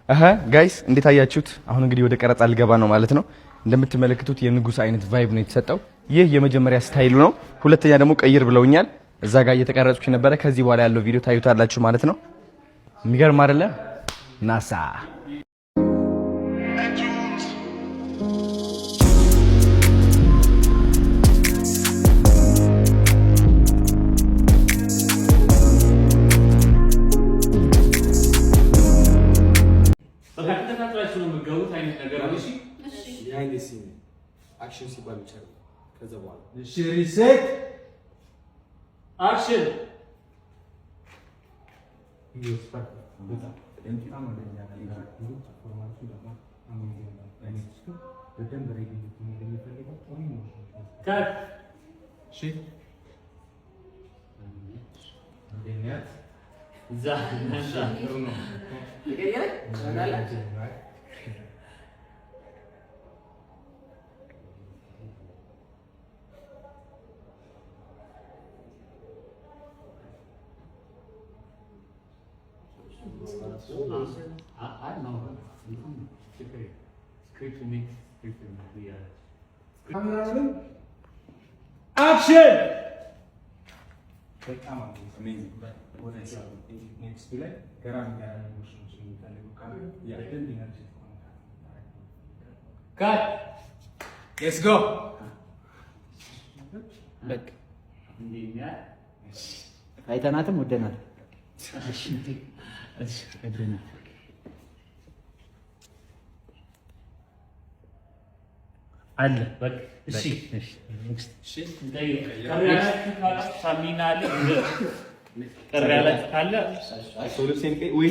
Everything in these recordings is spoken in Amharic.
ጋይስ እንዴት አያችሁት? አሁን እንግዲህ ወደ ቀረጻ ልገባ ነው ማለት ነው። እንደምትመለከቱት የንጉስ አይነት ቫይብ ነው የተሰጠው። ይህ የመጀመሪያ ስታይሉ ነው። ሁለተኛ ደግሞ ቀይር ብለውኛል። እዛ ጋር እየተቀረጽኩ ነበረ። ከዚህ በኋላ ያለው ቪዲዮ ታዩታላችሁ ማለት ነው። የሚገርም አይደለ? ናሳ አክሽን ሲባል ብቻ ነው። ከዛ በኋላ እሺ ሪሴት አክሽን Action! Cut! Let's go! አይተናትም ወደናል። አለ በቃ እሺ እሺ እሺ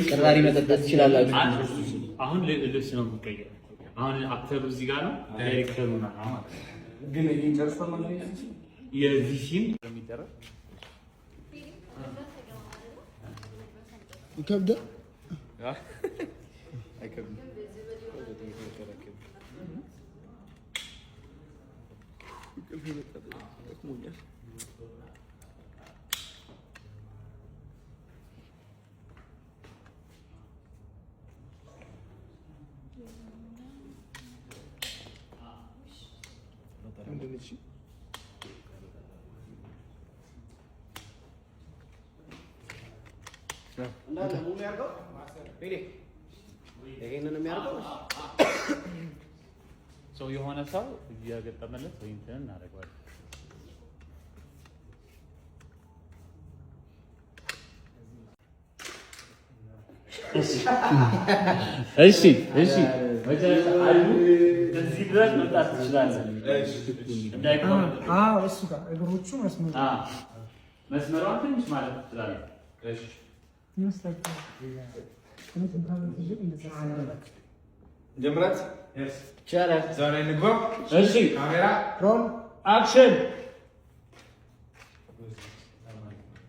ቅራሪ መጠጣት ትችላላችሁ። አሁን ልብስ ነው የምትቀይረው። አሁን አክተሩ እዚህ ጋር ነው፣ ዳይሬክተሩ ነው ማለት ነው። ግን ይሄን ጨርሶ ማለት ነው የዚህ ሲን የሚደረግ ይከብዳል። አይከብድም። ሰው የሆነ ሰው እያገጠመለት ወይ እንትን እናደርገዋለን። እሺ እሺ መጨረሻ አሉ እዚህ ድረስ መጣት ትችላለህ። እሱ ጋር እግሮቹ መስመሯን ትንሽ ማለት ትችላለህ። እሺ ጀምራት ይቻላል። ዛሬ እንግባ። እሺ ካሜራ ሮል አክሽን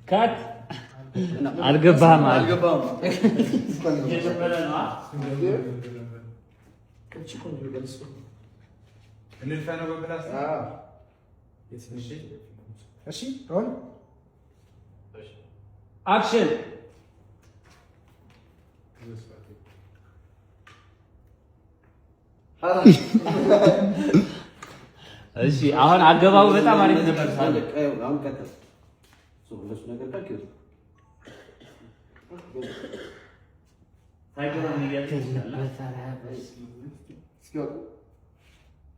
ካት አልገባህም እየጀመረ ነው። እሺ ሮል አክሽን እሺ አሁን አገባቡ በጣም አሪፍ ነበር። አሁን ቀጥል። እሱ ነገር ታውቂው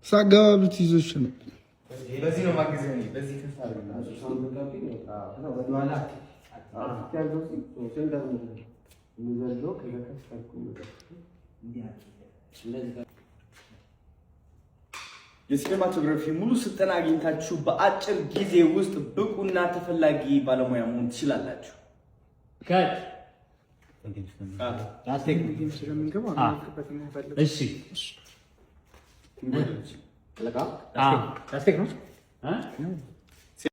ሳገባ ብትይዞች ነው። በዚህ ነው ማግዘኝ። በዚህ የሲኔማቶግራፊ ሙሉ ስልጠና አግኝታችሁ በአጭር ጊዜ ውስጥ ብቁና ተፈላጊ ባለሙያ መሆን ትችላላችሁ። ከት እሺ ላስቴክ ነው